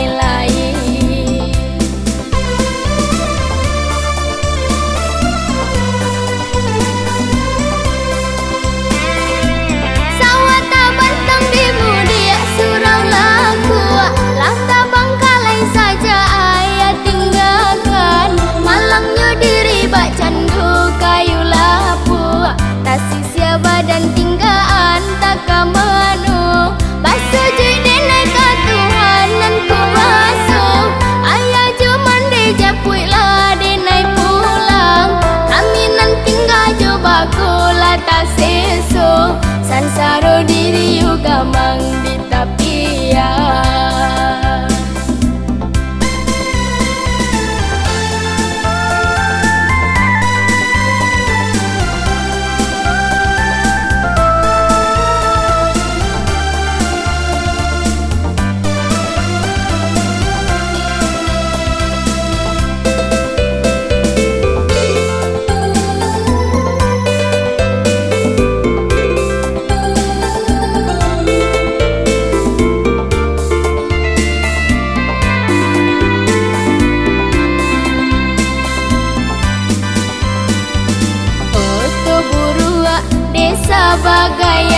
lain. Sawah tabantang di mudia surau laku, lata bangkalai saja ayah tinggalkan. Malangnya diri bak candu kayu lapu, tak sisia badan tinggaan tak kamanu. Basuh jui denai katuhanan ku basuh, ayah juman deja pui lah denai pulang. Kami nan tinggal coba kula tak sesu, sansaro diri juga mang di tapian. Bagai